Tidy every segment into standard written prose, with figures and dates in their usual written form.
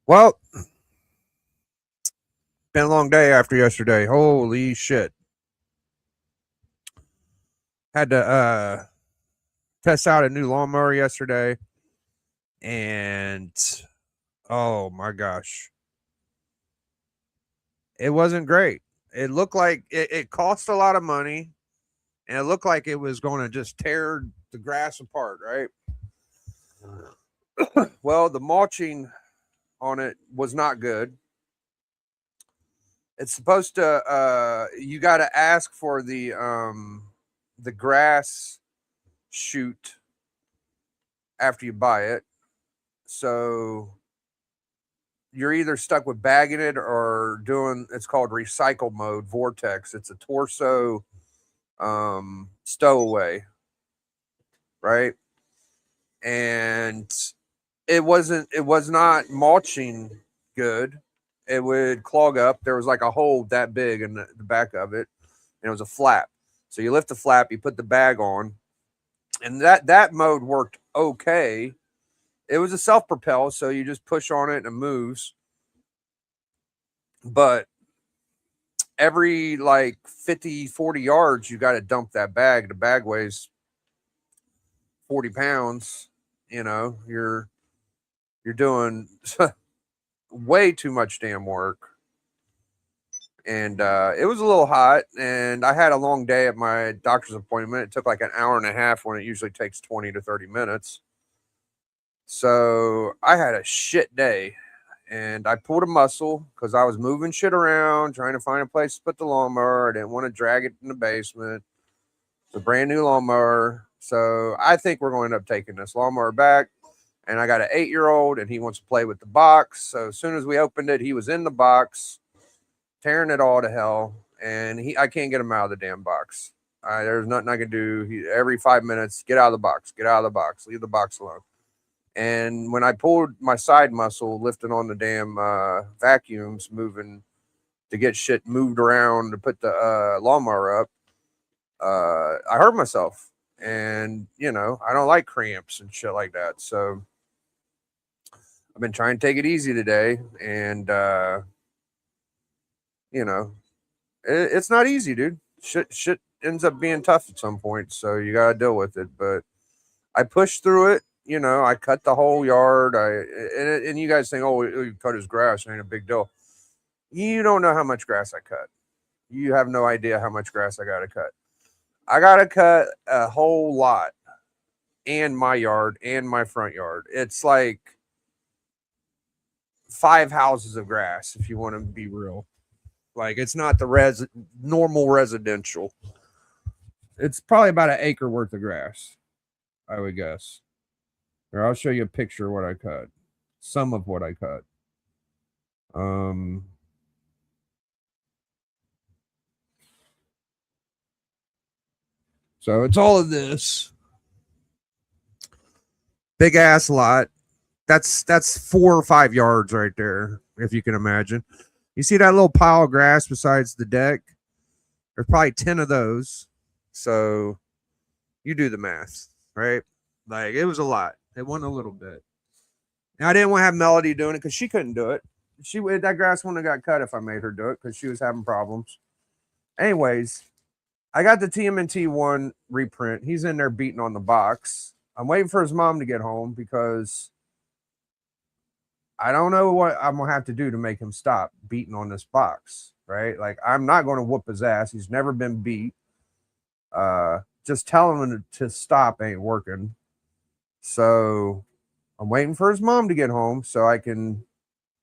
Well, been a long day after yesterday. Holy shit. Had to test out a new lawnmower yesterday and oh my gosh. It wasn't great. It looked like it cost a lot of money and it looked like it was going to just tear the grass apart, right? Well, the mulching on it was not good. It's supposed to you got to ask for the grass shoot after you buy it. So you're either stuck with bagging it or doing it's called recycle mode vortex. It's a torso stowaway, right? And it was not mulching good. It would clog up. There was like a hole that big in the back of it, and it was a flap. So you lift the flap, you put the bag on, and that mode worked okay. It was a self propel, so you just push on it and it moves. But every like 50, 40 yards, you got to dump that bag. The bag weighs 40 pounds. You know, you're doing way too much damn work. And it was a little hot, and I had a long day at my doctor's appointment. It took like an hour and a half when it usually takes 20 to 30 minutes. So I had a shit day, and I pulled a muscle because I was moving shit around, trying to find a place to put the lawnmower. I didn't want to drag it in the basement. It's a brand new lawnmower. So I think we're going to end up taking this lawnmower back. And I got an 8-year-old, and he wants to play with the box. So as soon as we opened it, he was in the box, tearing it all to hell. And I can't get him out of the damn box. There's nothing I can do. Every 5 minutes, get out of the box, get out of the box, leave the box alone. And when I pulled my side muscle, lifting on the damn vacuums, moving to get shit moved around to put the lawnmower up, I hurt myself. And, you know, I don't like cramps and shit like that. So I've been trying to take it easy today. And, you know, it's not easy, dude. Shit ends up being tough at some point. So you got to deal with it. But I pushed through it. You know, I cut the whole yard. And you guys think, oh, you cut his grass, ain't a big deal. You don't know how much grass I cut. You have no idea how much grass I got to cut. I got to cut a whole lot, and my yard and my front yard. It's like 5 houses of grass, if you want to be real. Like it's not the normal residential. It's probably about an acre worth of grass, I would guess. Here, I'll show you a picture of what I cut. Some of what I cut. Um, so it's all of this big ass lot. That's 4 or 5 yards right there, if you can imagine. You see that little pile of grass besides the deck? There's probably 10 of those. So you do the math, right? Like it was a lot. It wasn't a little bit. And I didn't want to have Melody doing it because she couldn't do it. That grass wouldn't have got cut if I made her do it because she was having problems. Anyways, I got the TMNT one reprint. He's in there beating on the box. I'm waiting for his mom to get home because I don't know what I'm gonna have to do to make him stop beating on this box, right? Like I'm not gonna whoop his ass. He's never been beat. Just telling him to stop ain't working. So I'm waiting for his mom to get home so I can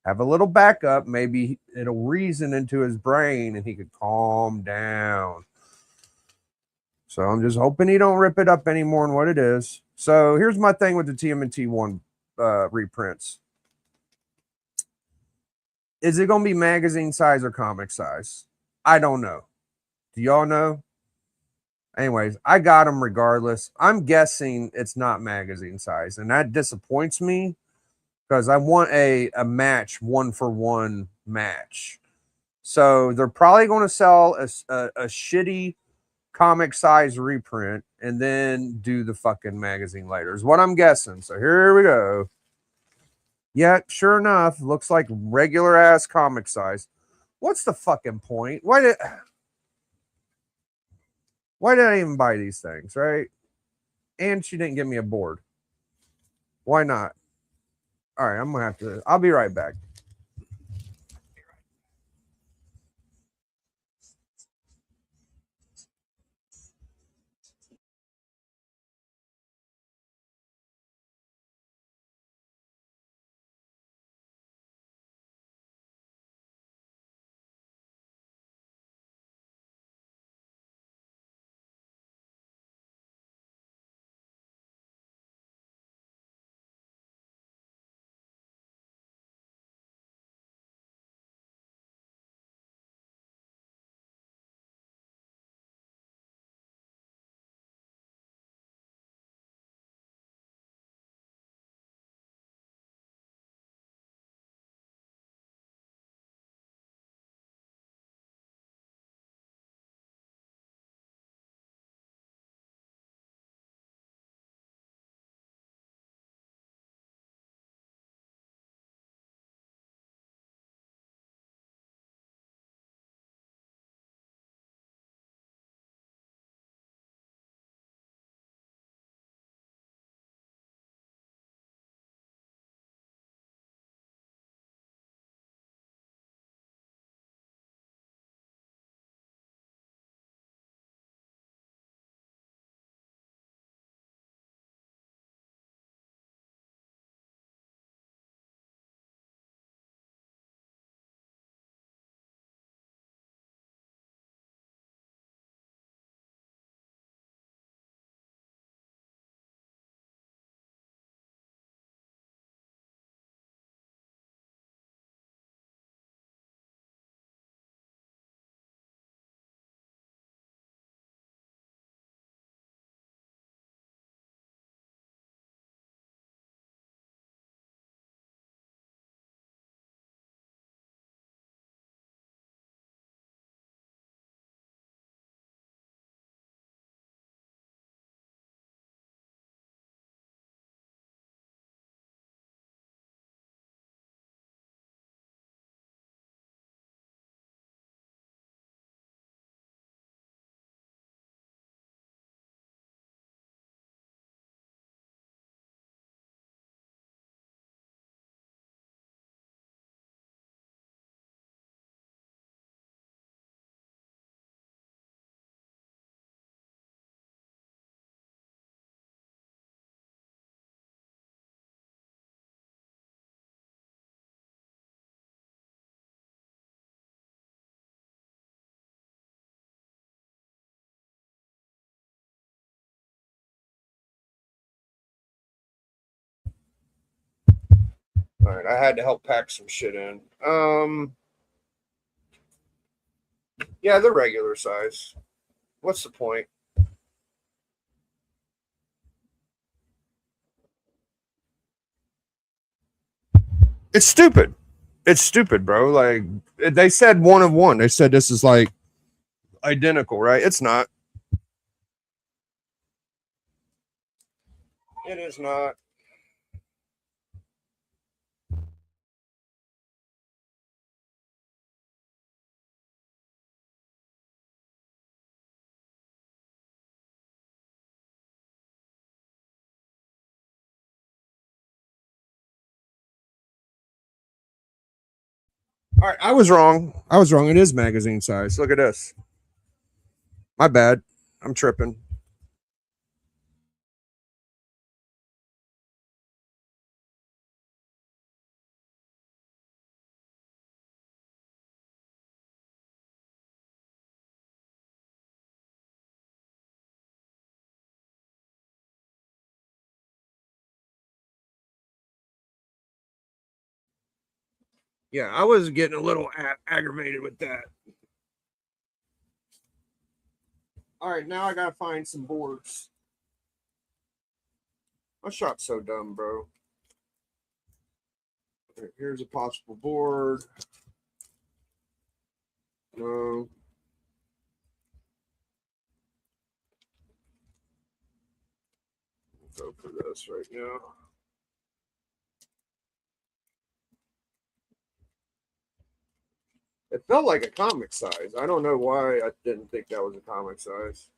have a little backup. Maybe it'll reason into his brain and he could calm down. So I'm just hoping he don't rip it up any more than what it is. So here's my thing with the TMNT one reprints. Is it going to be magazine size or comic size? I don't know. Do y'all know? Anyways, I got them regardless. I'm guessing it's not magazine size, and that disappoints me because I want a match, 1-for-1 match. So they're probably going to sell a shitty comic size reprint and then do the fucking magazine later is what I'm guessing. So here we go. Yet, sure enough, looks like regular ass comic size. What's the fucking point? Why did I even buy these things, right? And she didn't give me a board. Why not? All right, I'm gonna have to. I'll be right back. All right, I had to help pack some shit in. Yeah, they're regular size. What's the point? It's stupid. It's stupid, bro. Like they said, one of one. They said this is like identical, right? It's not. It is not. All right, I was wrong. I was wrong. It is magazine size. Look at this. My bad. I'm tripping. Yeah, I was getting a little aggravated with that. All right, now I gotta find some boards. My shop's so dumb, bro. Right, here's a possible board. No. Go for this right now. It felt like a comic size. I don't know why I didn't think that was a comic size.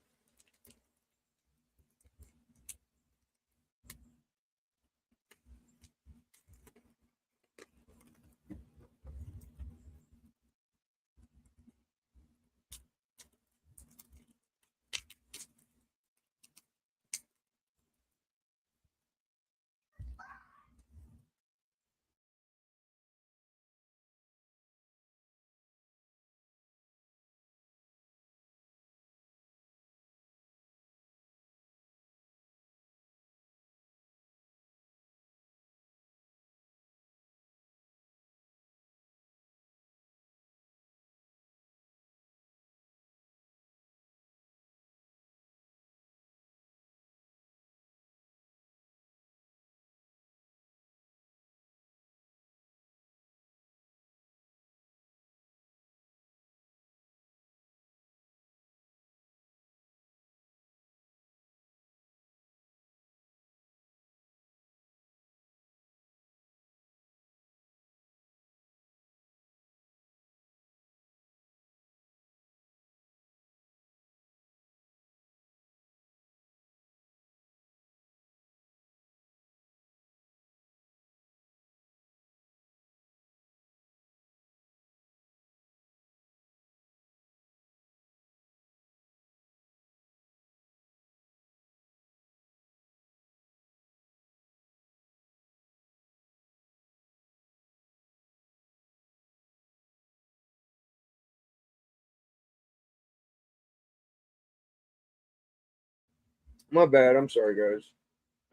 My bad. I'm sorry, guys.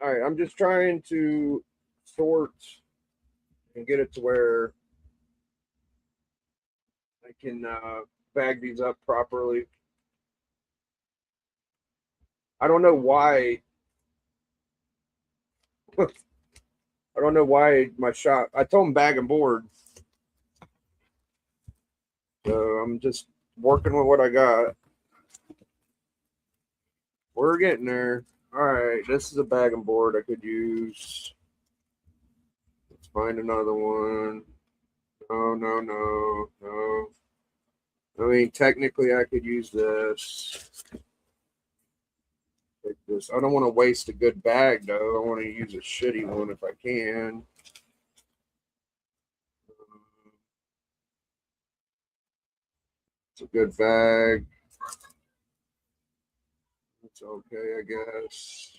All right, I'm just trying to sort and get it to where I can bag these up properly. I don't know why. I don't know why my shop. I told them bag and board, so I'm just working with what I got. We're getting there. All right, this is a bag and board I could use. Let's find another one. No, no, no, no. I mean, technically, I could use this. Take this. I don't want to waste a good bag, though. I want to use a shitty one if I can. It's a good bag. It's okay, I guess.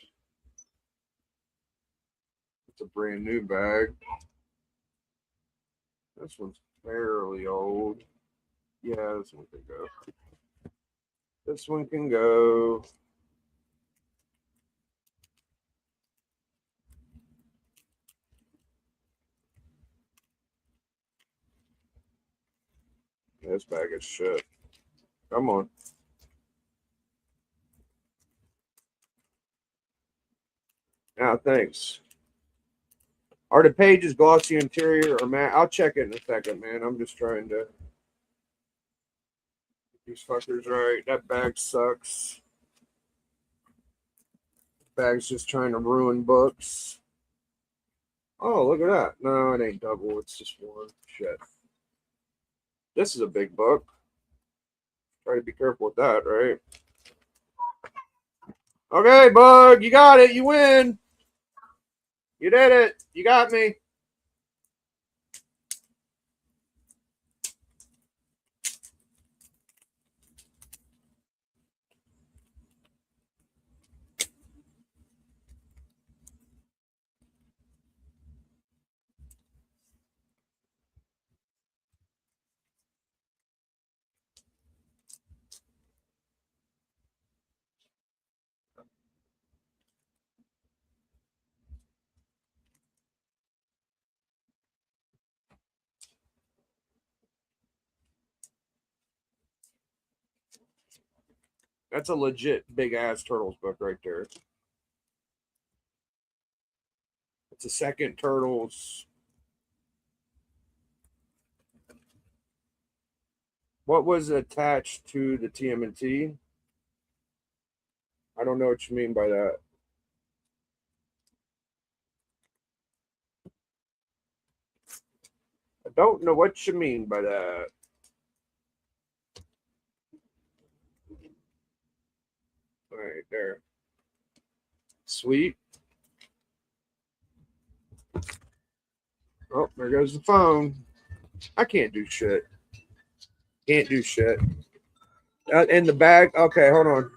It's a brand new bag. This one's fairly old. Yeah, this one can go. This one can go. This bag is shit. Come on. Now, thanks. Are the pages glossy interior or matte? I'll check it in a second, man. I'm just trying to get these fuckers right. That bag sucks. Bag's just trying to ruin books. Oh, look at that. No, it ain't double. It's just one. Shit. This is a big book. Try to be careful with that, right? Okay, bug. You got it. You win. You did it. You got me. That's a legit big ass Turtles book right there. It's a second Turtles. What was attached to the TMNT? I don't know what you mean by that. I don't know what you mean by that. right, there. Sweet. Oh, there goes the phone. I can't do shit. Can't do shit. In the bag. Okay, hold on.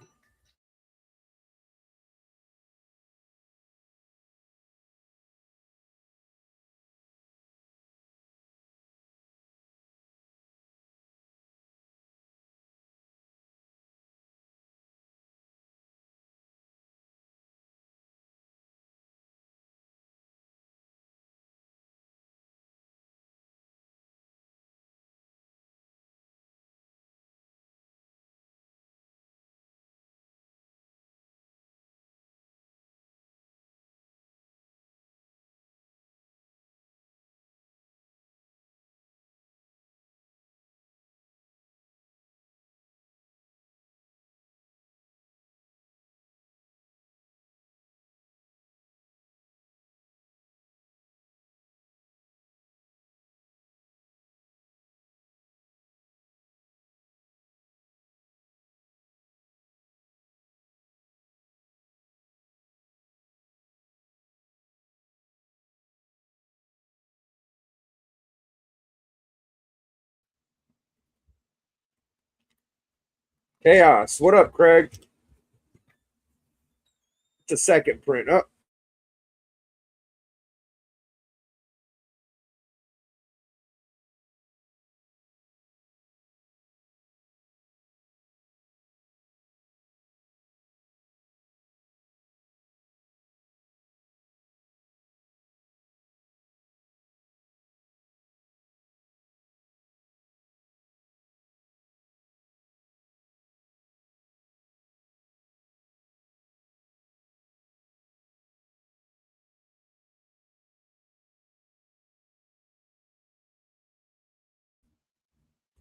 Chaos. What up, Craig? It's a second print. Oh.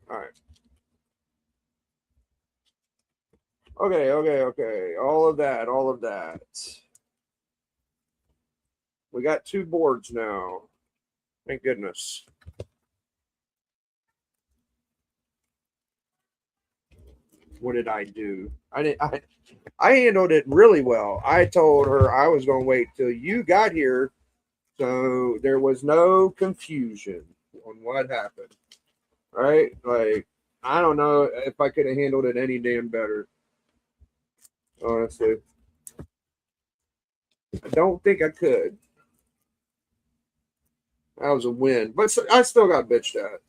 All right. Okay. All of that. We got 2 boards now. Thank goodness. What did I do? I handled it really well. I told her I was going to wait till you got here, so there was no confusion on what happened. Right? Like, I don't know if I could have handled it any damn better. Honestly, I don't think I could. That was a win, but I still got bitched at.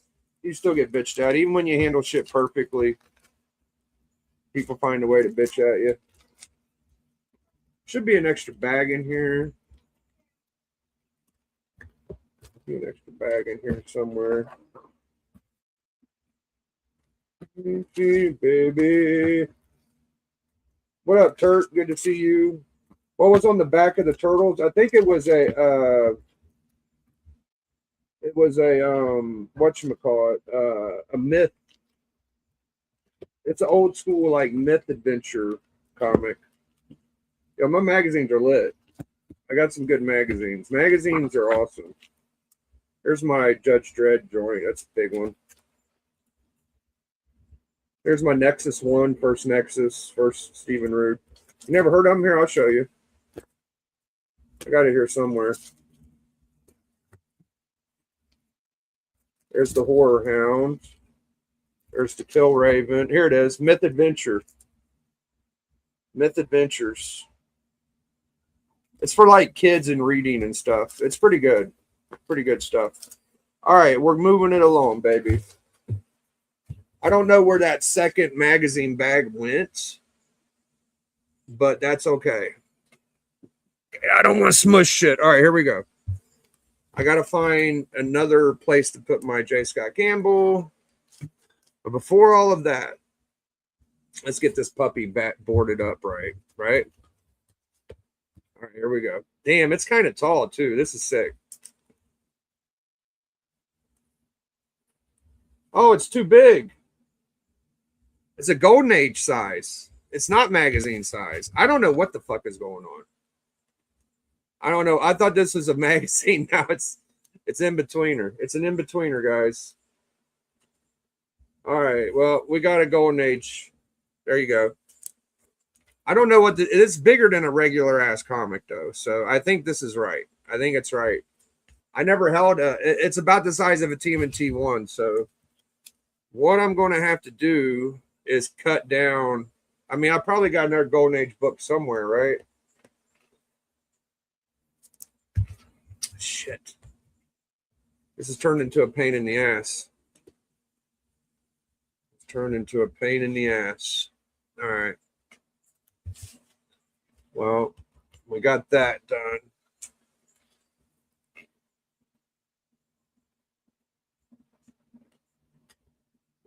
You still get bitched at, even when you handle shit perfectly. People find a way to bitch at you. Should be an extra bag in here. Be an extra bag in here somewhere. Baby. What up, Turk? Good to see you. What was on the back of the turtles? I think it was a whatchamacallit, a myth. It's an old school like myth adventure comic. Yo, my magazines are lit. I got some good magazines. Magazines are awesome. Here's my Judge Dredd joint. That's a big one. Here's my Nexus 1, first Nexus, first Stephen Root. You never heard of him? Here, I'll show you. I got it here somewhere. There's the Horror Hound. There's the Kill Raven. Here it is. Myth Adventure. Myth Adventures. It's for like kids and reading and stuff. It's pretty good. Pretty good stuff. All right, we're moving it along, baby. I don't know where that second magazine bag went, but that's okay. I don't want to smush shit. All right, here we go. I got to find another place to put my J. Scott Campbell. But before all of that, let's get this puppy back boarded up right? All right, here we go. Damn, it's kind of tall, too. This is sick. Oh, it's too big. It's a Golden Age size. It's not magazine size. I don't know what the fuck is going on. I don't know. I thought this was a magazine. Now it's in-betweener. It's an in-betweener, guys. All right. Well, we got a Golden Age. There you go. I don't know what it's bigger than a regular ass comic though. So I think this is right. I think it's right. I never held it's about the size of a TMNT one. So what I'm going to have to do is cut down. I mean, I probably got another Golden Age book somewhere, right? Shit. This has turned into a pain in the ass. It's turned into a pain in the ass. All right. Well, we got that done.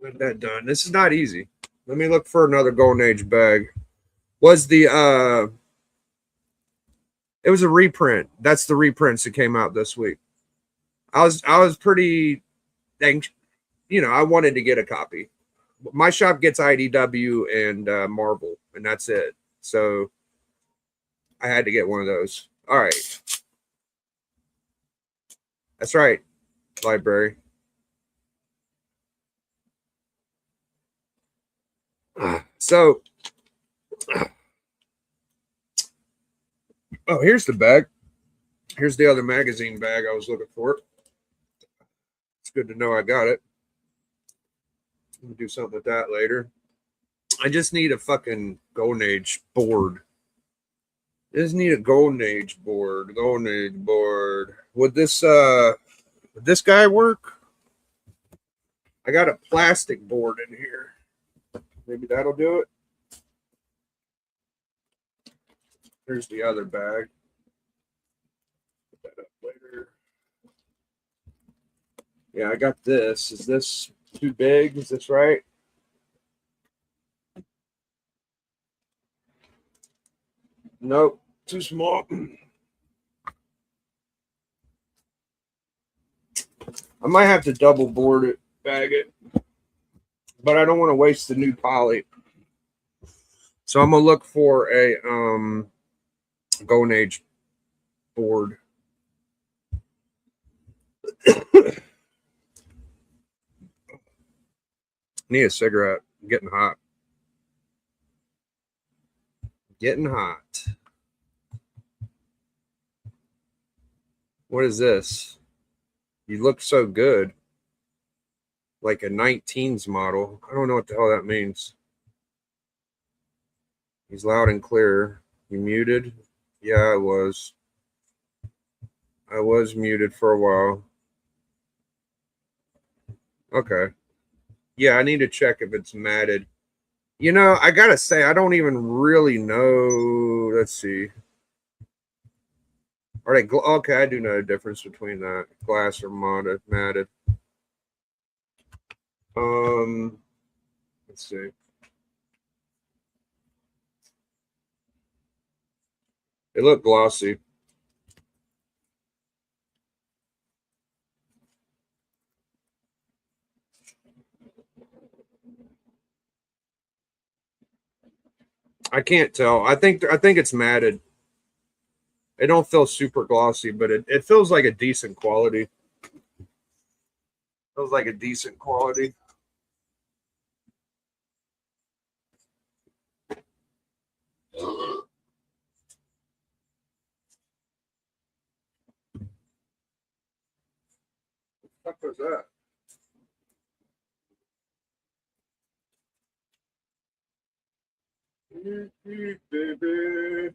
Got that done. This is not easy. Let me look for another Golden Age bag. Was the it was a reprint. That's the reprints that came out this week. I was pretty anxious. You know, I wanted to get a copy. My shop gets IDW and Marvel, and that's it. So I had to get one of those. All right. That's right, library. So, oh, here's the bag. Here's the other magazine bag I was looking for. It's good to know I got it. I'm gonna do something with that later. I just need a fucking Golden Age board. I just need a Golden Age board. Golden Age board. Would this guy work? I got a plastic board in here. Maybe that'll do it. Here's the other bag. Put that up later. Yeah, I got this. Is this too big? Is this right? Nope, too small. I might have to double board it, bag it, but I don't want to waste the new poly. So I'm gonna look for a Golden Age board. Need a cigarette. I'm getting hot. Getting hot. What is this? You look so good. Like a 19s model. I don't know what the hell that means. He's loud and clear. You muted? Yeah, I was. I was muted for a while. Okay. Yeah, I need to check if it's matted. You know, I gotta say, I don't even really know. Let's see. Are they okay? I do know the difference between that glass or matted. Let's see. They look glossy. I can't tell. I think it's matted. It don't feel super glossy, but it feels like a decent quality. Feels like a decent quality. What was that? Baby.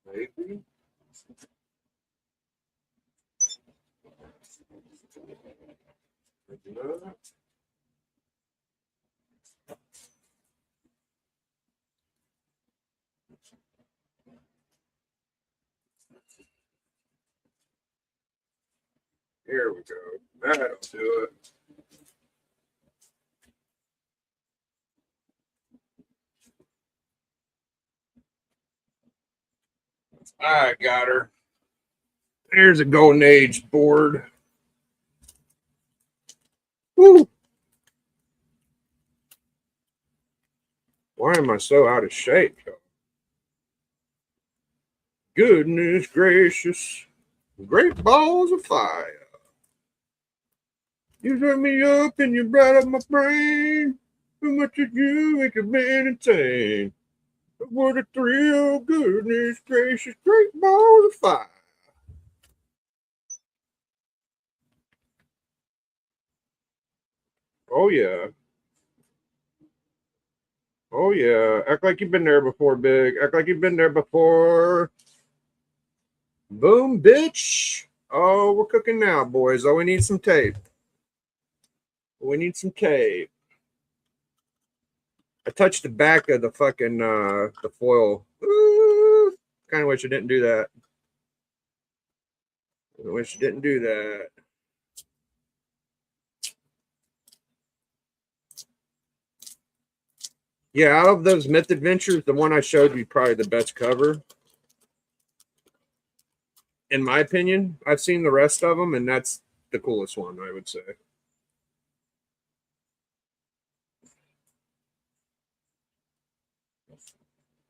Maybe. Here we go. That'll do it. I got her. Here's a Golden Age board. Woo. Why am I so out of shape? Goodness gracious. Great balls of fire. You set me up and you bright up my brain. How much did you make a man insane? What a thrill, goodness gracious, great balls of fire. Oh, yeah. Oh, yeah. Act like you've been there before, Big. Act like you've been there before. Boom, bitch. Oh, we're cooking now, boys. Oh, we need some tape. We need some tape. I touched the back of the fucking the foil. Kind of wish I didn't do that. I wish I didn't do that. Yeah, out of those Myth Adventures, the one I showed you probably the best cover. In my opinion, I've seen the rest of them, and that's the coolest one, I would say.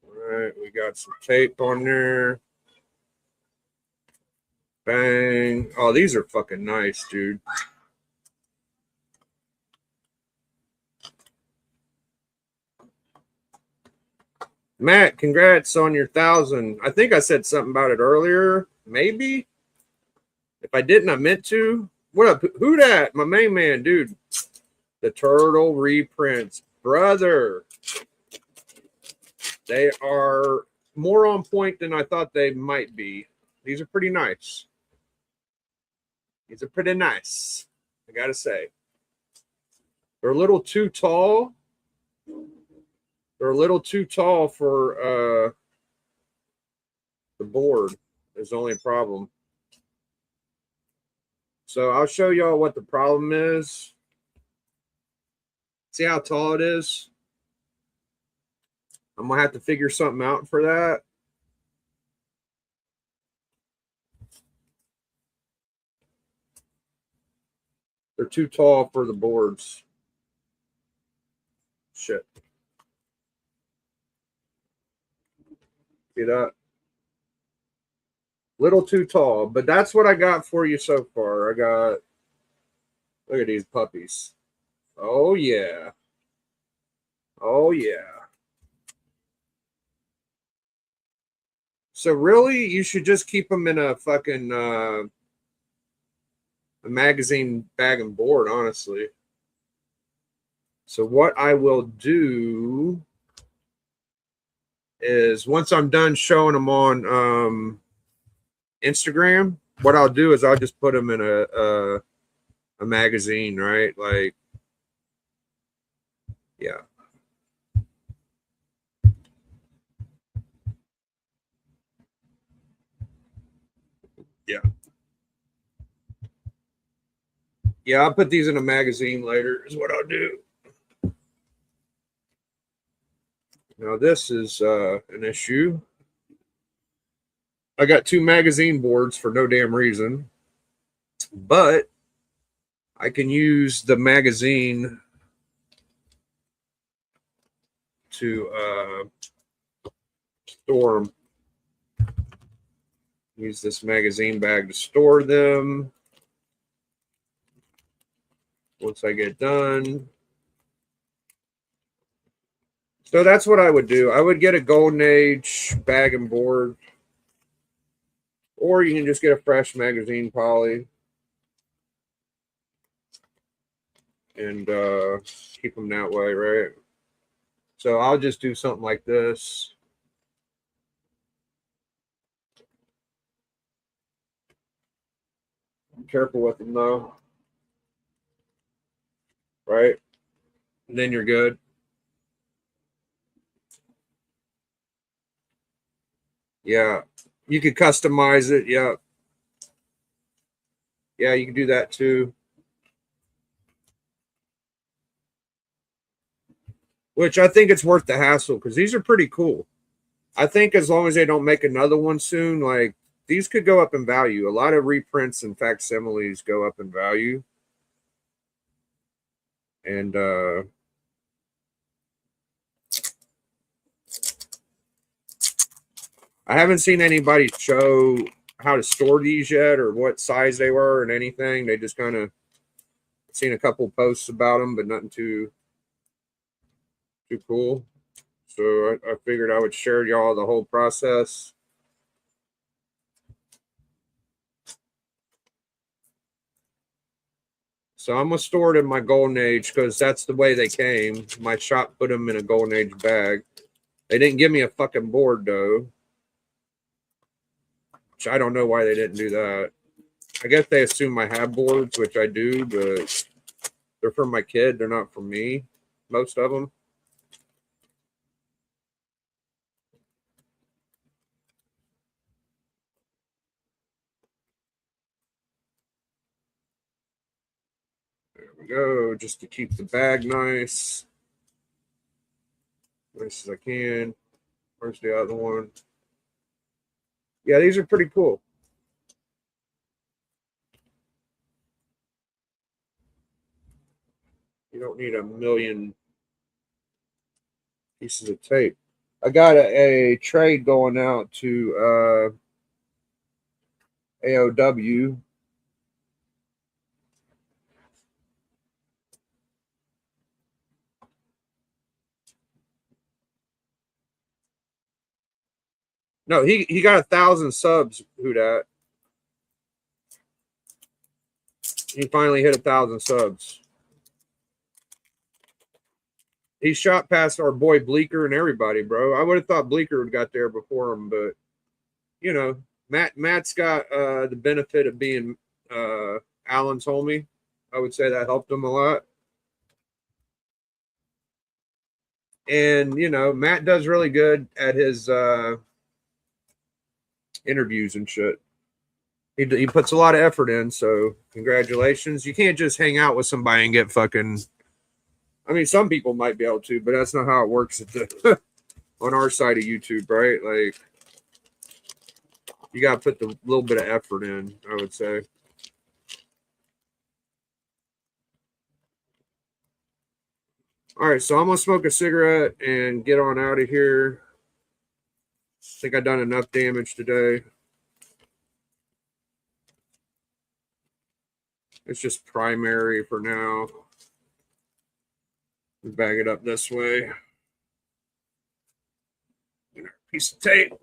All right, we got some tape on there. Bang. Oh, these are fucking nice, dude. Matt, congrats on your 1,000. I think I said something about it earlier. Maybe. If I didn't, I meant to. What up? Who dat? My main man, dude. The Turtle reprints. Brother. They are more on point than I thought they might be. These are pretty nice. These are pretty nice, I gotta say. They're a little too tall. They're a little too tall for the board. Is the only problem. So I'll show y'all what the problem is. See how tall it is? I'm gonna have to figure something out for that. They're too tall for the boards. Shit. See that? Little too tall, but that's what I got for you so far. I got, look at these puppies. Oh, yeah. Oh, yeah. So really, you should just keep them in a fucking a magazine bag and board, honestly. So what I will do is once I'm done showing them on Instagram, what I'll do is I'll just put them in a magazine, right? Like, yeah. Yeah. Yeah, I'll put these in a magazine later, is what I'll do. Now, this is an issue. I got 2 magazine boards for no damn reason, but I can use the magazine to store them. Use this magazine bag to store them. Once I get done. So that's what I would do. I would get a Golden Age bag and board. Or you can just get a fresh magazine poly. And keep them that way, right? So I'll just do something like this. Be careful with them though. Right? And then you're good. Yeah. You could customize it. Yeah. Yeah, you can do that too. Which I think it's worth the hassle because these are pretty cool. I think as long as they don't make another one soon, like these could go up in value. A lot of reprints and facsimiles go up in value. And I haven't seen anybody show how to store these yet or what size they were and anything. They just kind of Seen a couple posts about them, but nothing too cool. So I figured I would share y'all the whole process. So I'm gonna store it in my golden age because that's the way they came. My shop put them in a golden age bag. They didn't give me a fucking board though, which I don't know why they didn't do that. I guess they assume I have boards, which I do, but they're for my kid. They're not for me, most of them. There we go, just to keep the bag nice as I can. Where's the other one? Yeah, these are pretty cool. You don't need a million pieces of tape. I got a trade going out to AOW. No, he got 1,000 subs. Who that? He finally hit 1,000 subs. He shot past our boy Bleeker and everybody, bro. I would have thought Bleeker would got there before him, but you know, Matt's got the benefit of being Alan's homie. I would say that helped him a lot. And you know, Matt does really good at his interviews and shit. He puts a lot of effort in, so congratulations. You can't just hang out with somebody and get fucking. I mean, some people might be able to, but that's not how it works at the, on our side of YouTube, right? Like, you got to put the little bit of effort in, I would say. All right, so I'm going to smoke a cigarette and get on out of here. I think I've done enough damage today. It's just primary for now. Bag it up this way. Piece of tape.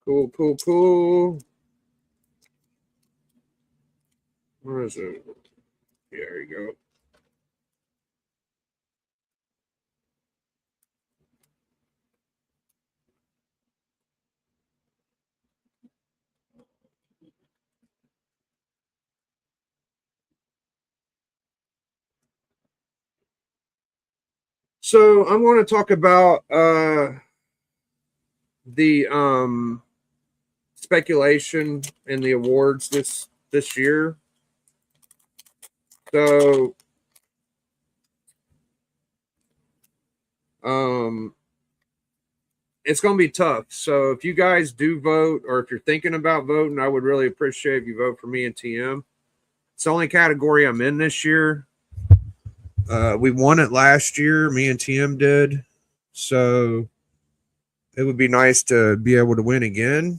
Cool. Where is it? There you go. So I'm going to talk about the speculation in the awards this year. So it's going to be tough. So if you guys do vote, or if you're thinking about voting, I would really appreciate if you vote for me and TM. It's the only category I'm in this year. We won it last year. Me and TM did. So it would be nice to be able to win again.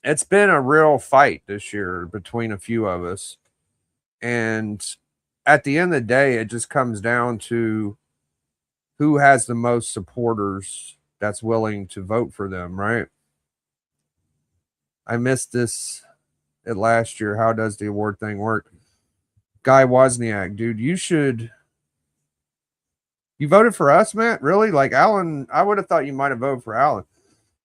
It's been a real fight this year between a few of us. And at the end of the day, it just comes down to who has the most supporters that's willing to vote for them, right? I missed this at last year. How does the award thing work? Guy Wozniak, dude, you voted for us, Matt? Really? Like Alan, I would have thought you might have voted for Alan.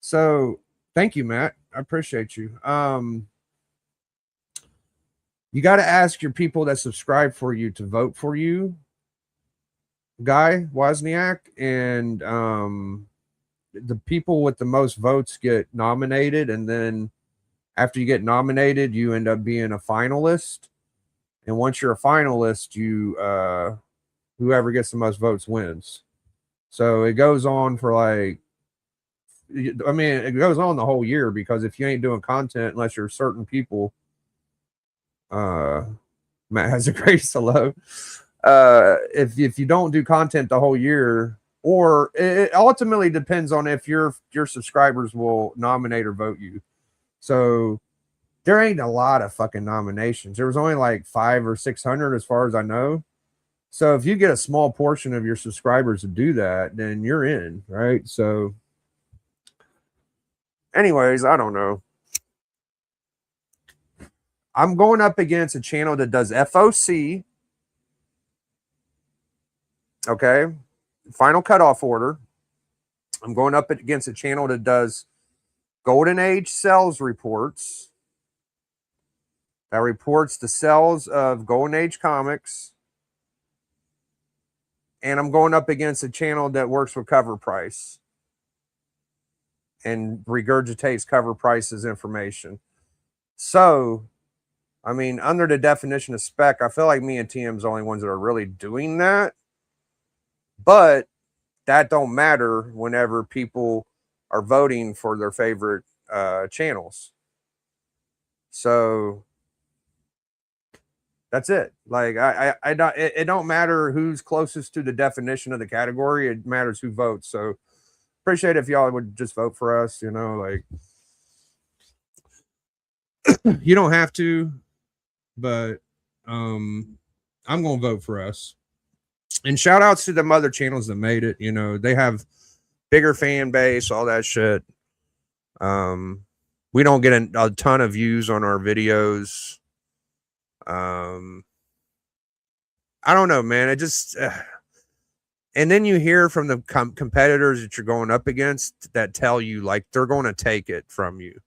So thank you, Matt. I appreciate you. You got to ask your people that subscribe for you to vote for you, Guy Wozniak, and the people with the most votes get nominated, and then after you get nominated, you end up being a finalist. And once you're a finalist, you whoever gets the most votes wins. So it goes on for like I mean, it goes on the whole year, because if you ain't doing content, unless you're certain people, Matt has a grace hello. If you don't do content the whole year, or it ultimately depends on if your subscribers will nominate or vote you. So there ain't a lot of fucking nominations. There was only like 500 or 600 as far as I know. So if you get a small portion of your subscribers to do that, then you're in, right? So anyways, I don't know. I'm going up against a channel that does FOC. Okay. Final cutoff order. I'm going up against a channel that does Golden Age sales reports. That reports the sales of Golden Age comics. And I'm going up against a channel that works with cover price and regurgitates cover prices information. So, I mean, under the definition of spec, I feel like me and TM's the only ones that are really doing that. But that don't matter whenever people are voting for their favorite channels. So that's it. Like I don't. It don't matter who's closest to the definition of the category. It matters who votes. So appreciate if y'all would just vote for us. You know, like you don't have to, but I'm gonna vote for us. And shout outs to the other channels that made it. You know, they have bigger fan base, all that shit. We don't get a ton of views on our videos. I don't know, man. It just, and then you hear from the competitors that you're going up against that tell you like they're going to take it from you,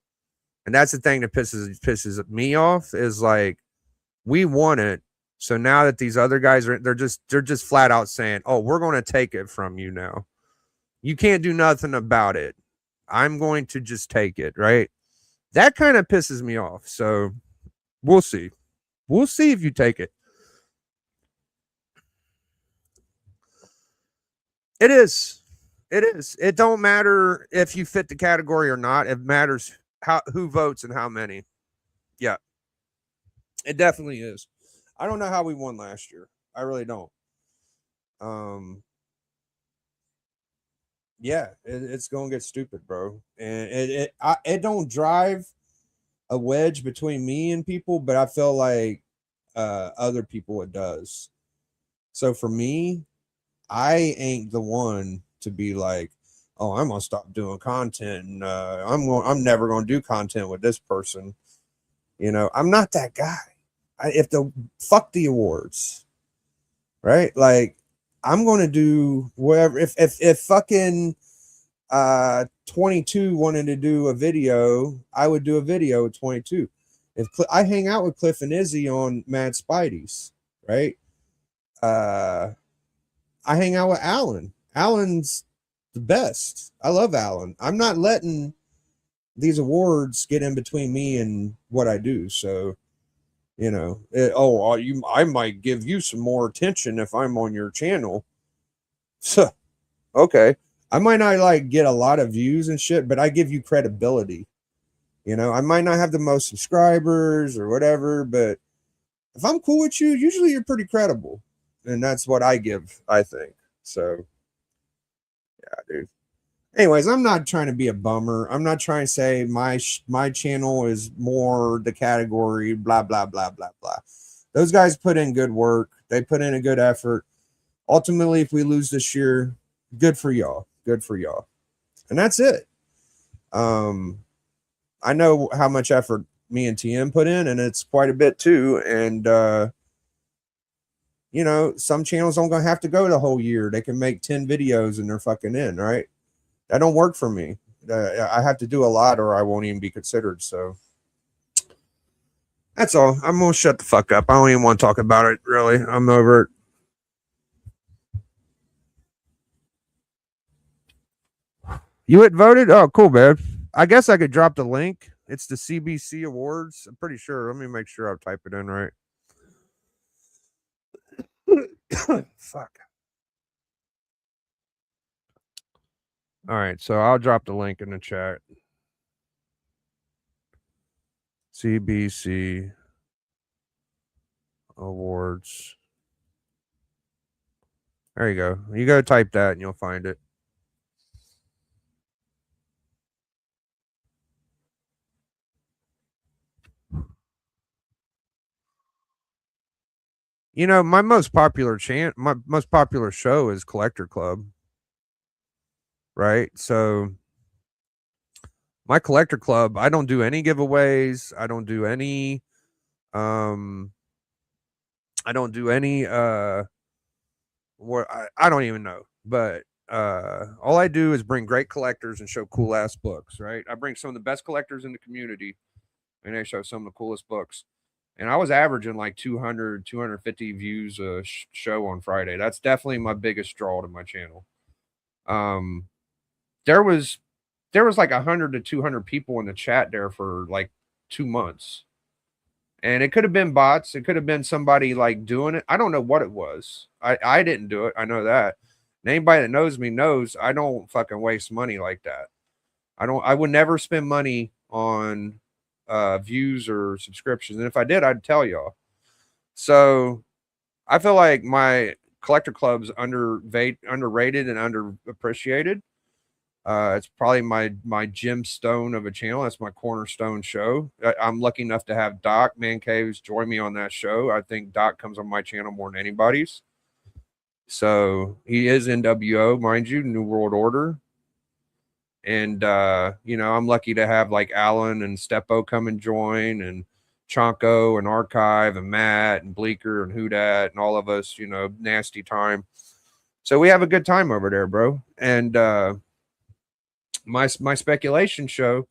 and that's the thing that pisses me off. Is like we won it, so now that these other guys are, they're just flat out saying, "Oh, we're going to take it from you now. You can't do nothing about it. I'm going to just take it." Right? That kind of pisses me off. So we'll see. We'll see if you take it. It is. It is. It don't matter if you fit the category or not. It matters who votes and how many. Yeah. It definitely is. I don't know how we won last year. I really don't. Yeah, it's gonna get stupid, bro. And it don't drive a wedge between me and people, but I feel like other people it does. So for me, I ain't the one to be like, oh, I'm gonna stop doing content, and I'm never gonna do content with this person. You know, I'm not that guy. If the fuck the awards, right? Like, I'm gonna do whatever. If fucking 22 wanted to do a video, I would do a video with 22. If I hang out with Cliff and Izzy on Mad Spidey's, right? I hang out with Alan. Alan's the best. I love Alan. I'm not letting these awards get in between me and what I do. So, you know, I might give you some more attention if I'm on your channel. So, okay. I might not like get a lot of views and shit, but I give you credibility. You know, I might not have the most subscribers or whatever, but if I'm cool with you, usually you're pretty credible. And that's what I give, I think. So, yeah, dude. Anyways, I'm not trying to be a bummer. I'm not trying to say my channel is more the category, blah, blah, blah, blah, blah. Those guys put in good work. They put in a good effort. Ultimately, if we lose this year, good for y'all. Good for y'all. And that's it. I know how much effort me and TM put in, and it's quite a bit too. And you know, some channels don't gonna have to go the whole year. They can make 10 videos and they're fucking in, right? That don't work for me. I have to do a lot or I won't even be considered. So that's all. I'm gonna shut the fuck up. I don't even want to talk about it, really. I'm over it. You had voted? Oh, cool, man. I guess I could drop the link. It's the CBC Awards. I'm pretty sure. Let me make sure I type it in right. Fuck. All right, so I'll drop the link in the chat. CBC Awards. There you go. You go type that and you'll find it. You know, my most popular show is Collector Club. Right? So my Collector Club, I don't do any giveaways. I don't do any I don't do any what I don't even know. But all I do is bring great collectors and show cool ass books, right? I bring some of the best collectors in the community and they show some of the coolest books. And I was averaging like 200, 250 views a show on Friday. That's definitely my biggest draw to my channel. There was like 100 to 200 people in the chat there for like 2 months. And it could have been bots. It could have been somebody like doing it. I don't know what it was. I didn't do it. I know that. And anybody that knows me knows I don't fucking waste money like that. I would never spend money on views or subscriptions. And if I did, I'd tell y'all. So I feel like my Collector Club's underrated and underappreciated. It's probably my gemstone of a channel. That's my cornerstone show. I'm lucky enough to have Doc Man Caves join me on that show. I think Doc comes on my channel more than anybody's. So he is NWO, mind you, New World Order. And you know, I'm lucky to have like Alan and Steppo come and join, and Chonko and Archive and Matt and Bleeker and Hoodat and all of us, you know, nasty time. So we have a good time over there, bro. And my speculation show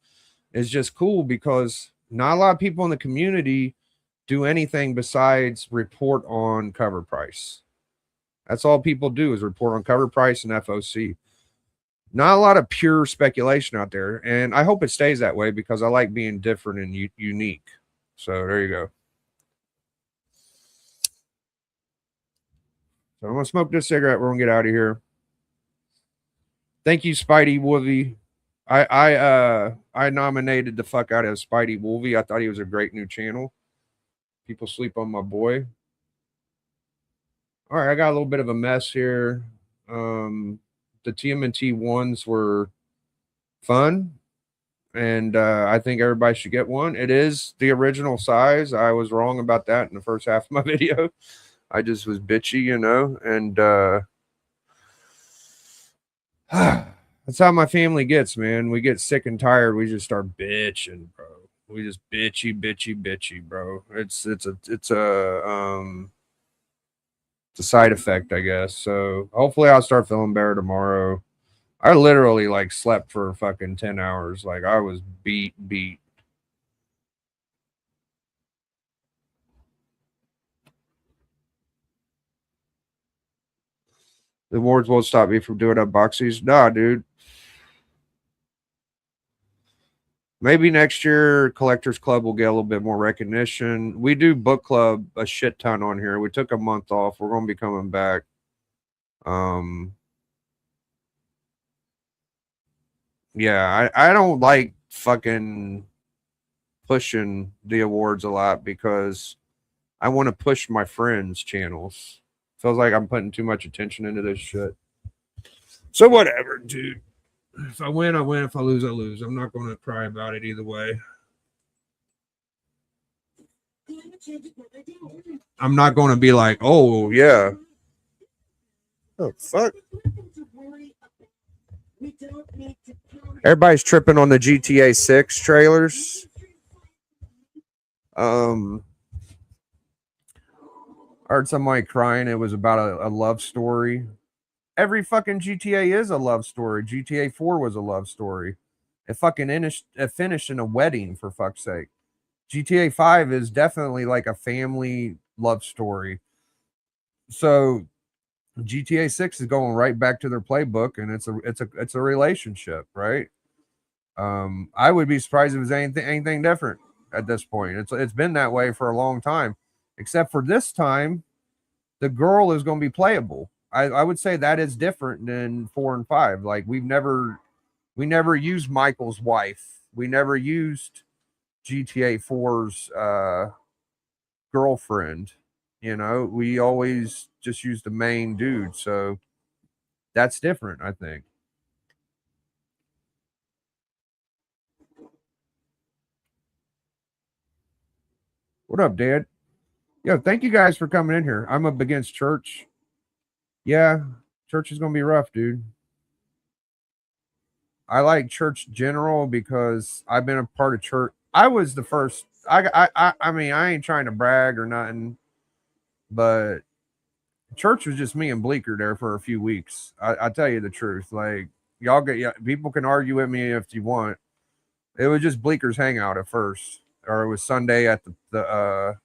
is just cool because not a lot of people in the community do anything besides report on cover price. That's all people do is report on cover price and FOC. Not a lot of pure speculation out there, and I hope it stays that way because I like being different and unique. So there you go. So I'm gonna smoke this cigarette. We're gonna get out of here. Thank you, Spidey Woovie. I nominated the fuck out of Spidey Woolvie. I thought he was a great new channel. People sleep on my boy. All right, I got a little bit of a mess here. The TMNT ones were fun, and I think everybody should get one. It is the original size. I was wrong about that in the first half of my video. I just was bitchy, you know, and that's how my family gets, man. We get sick and tired. We just start bitching, bro. We just bitchy, bro. It's a side effect, I guess. So hopefully I'll start feeling better tomorrow. I literally like slept for fucking 10 hours. Like I was beat. The awards won't stop me from doing unboxings. Nah, dude. Maybe next year Collectors Club will get a little bit more recognition. We do book club a shit ton on here. We took a month off. We're gonna be coming back. Yeah, I don't like fucking pushing the awards a lot because I want to push my friends' channels. Feels like I'm putting too much attention into this shit. So whatever, dude. If I win, I win. If I lose, I lose. I'm not going to cry about it either way. I'm not going to be like, oh, yeah. Oh, fuck. Everybody's tripping on the GTA 6 trailers. I heard somebody crying. It was about a love story. Every fucking GTA is a love story. GTA 4 was a love story. It fucking finished in a wedding, for fuck's sake. GTA 5 is definitely like a family love story. So GTA 6 is going right back to their playbook, and it's a relationship, right? I would be surprised if it was anything different at this point. It's been that way for a long time, except for this time, the girl is going to be playable. I would say that is different than 4 and 5. Like we've never We never used Michael's wife. We never used GTA 4's girlfriend. You know, we always just used the main dude. So that's different, I think. What up, Dad? Yo, thank you guys for coming in here. I'm up against church. Yeah, church is gonna be rough, dude. I like church general because I've been a part of church. I was the first. I mean, I ain't trying to brag or nothing, but church was just me and Bleeker there for a few weeks. I tell you the truth. Like y'all get, yeah, people can argue with me if you want. It was just Bleeker's hangout at first, or it was Sunday at the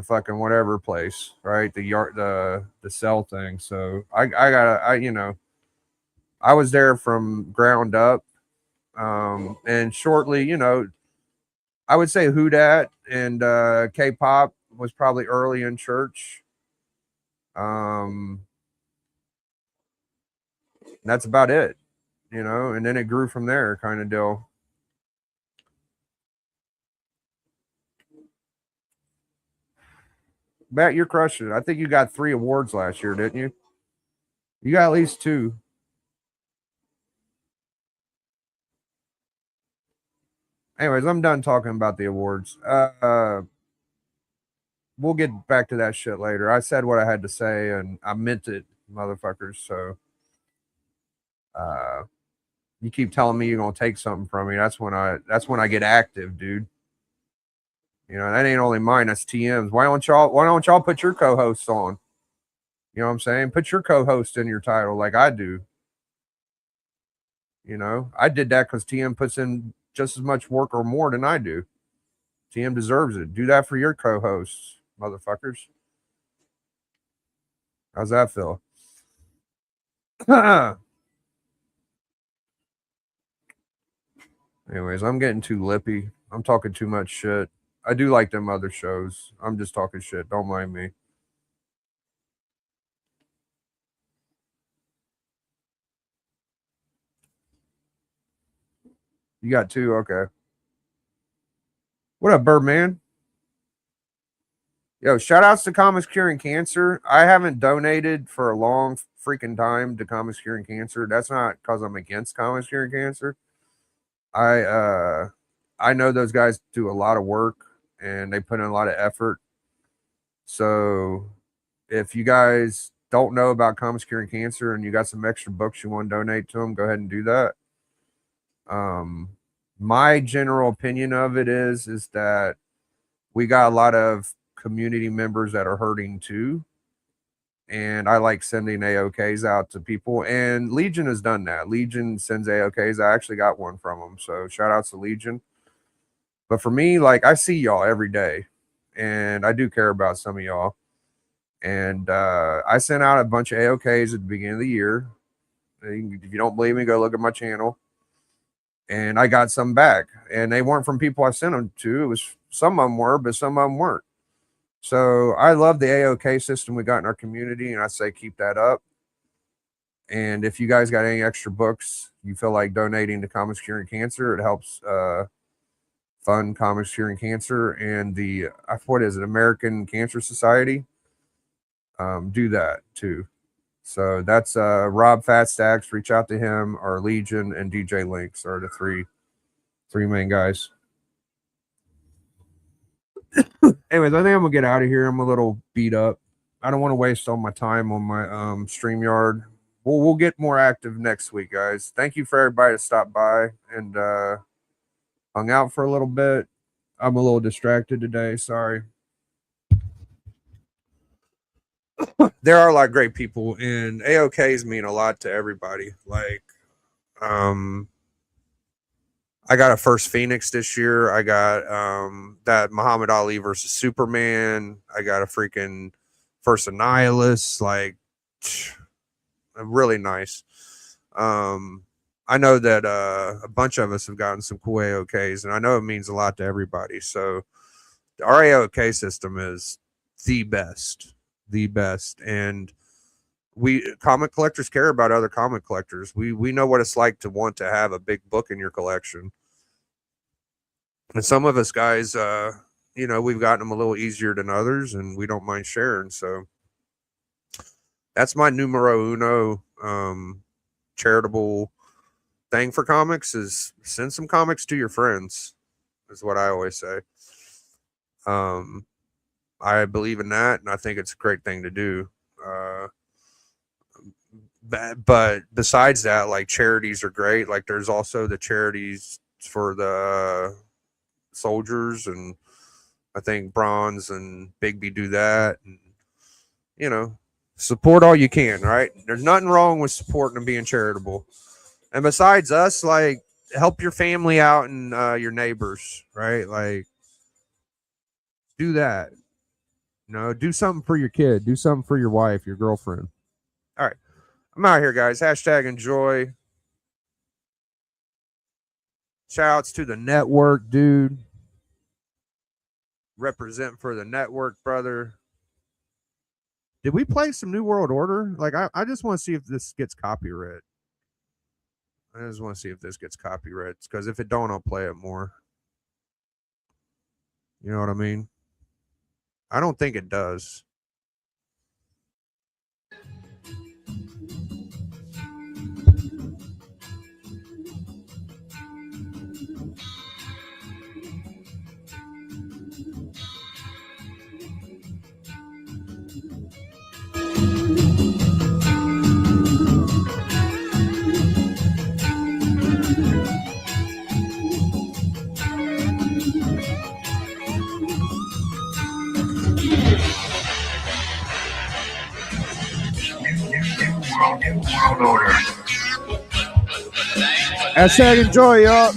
fucking whatever place, right? The yard, the cell thing. So I was there from ground up. And shortly, I would say Who Dat and K-pop was probably early in church. That's about it, and then it grew from there, kind of deal. Matt, you're crushing it. I think you got 3 awards last year, didn't you? You got at least 2. Anyways, I'm done talking about the awards. We'll get back to that shit later. I said what I had to say, and I meant it, motherfuckers. So, you keep telling me you're gonna take something from me. That's when I get active, dude. That ain't only mine. That's TM's. Why don't y'all put your co-hosts on? You know what I'm saying? Put your co-host in your title like I do. I did that because TM puts in just as much work or more than I do. TM deserves it. Do that for your co-hosts, motherfuckers. How's that feel? Anyways, I'm getting too lippy. I'm talking too much shit. I do like them other shows. I'm just talking shit. Don't mind me. You got 2? Okay. What up, Birdman? Yo, shout outs to Comics Curing Cancer. I haven't donated for a long freaking time to Comics Curing Cancer. That's not because I'm against Comics Curing Cancer. I know those guys do a lot of work and they put in a lot of effort. So if you guys don't know about Comics Curing Cancer and you got some extra books you want to donate to them, go ahead and do that. My general opinion of it is that we got a lot of community members that are hurting too. And I like sending AOKs out to people. And Legion has done that. Legion sends AOKs. I actually got one from them. So shout outs to Legion. But for me, like I see y'all every day. And I do care about some of y'all. And I sent out a bunch of AOKs at the beginning of the year. If you don't believe me, go look at my channel. And I got some back. And they weren't from people I sent them to. It was some of them were, but some of them weren't. So I love the AOK system we got in our community, and I say keep that up. And if you guys got any extra books you feel like donating to Comics Curing Cancer, it helps fund Comics Curing Cancer and the what is it, American Cancer Society. Do that too. So that's Rob Fatstacks. Reach out to him, or Legion and DJ Links are the three main guys. Anyways, I think I'm gonna get out of here. I'm a little beat up. I don't want to waste all my time on my StreamYard. We'll get more active next week, guys. Thank you for everybody to stop by and hung out for a little bit. I'm a little distracted today. Sorry. There are a lot of great people, and AOKs mean a lot to everybody. Like, I got a First Phoenix this year. I got that Muhammad Ali versus Superman. I got a freaking First Annihilus. Like, really nice. I know that a bunch of us have gotten some cool AOKs, and I know it means a lot to everybody. So our AOK system is the best, and comic collectors care about other comic collectors. We know what it's like to want to have a big book in your collection. And some of us guys, we've gotten them a little easier than others, and we don't mind sharing. So that's my numero uno charitable thing for comics is send some comics to your friends, is what I always say. I believe in that, and I think it's a great thing to do. But besides that, like charities are great. Like there's also the charities for the soldiers, and I think Bronze and Bigby do that. And support all you can, right? There's nothing wrong with supporting and being charitable. And besides us, like help your family out and your neighbors, right? Like do that. Do something for your kid. Do something for your wife, your girlfriend. All right. I'm out here, guys. #enjoy. Shouts to the network, dude. Represent for the network, brother. Did we play some New World Order? Like, I just want to see if this gets copyright. I just want to see if this gets copyright. Because if it don't, I'll play it more. You know what I mean? I don't think it does. #enjoy, y'all.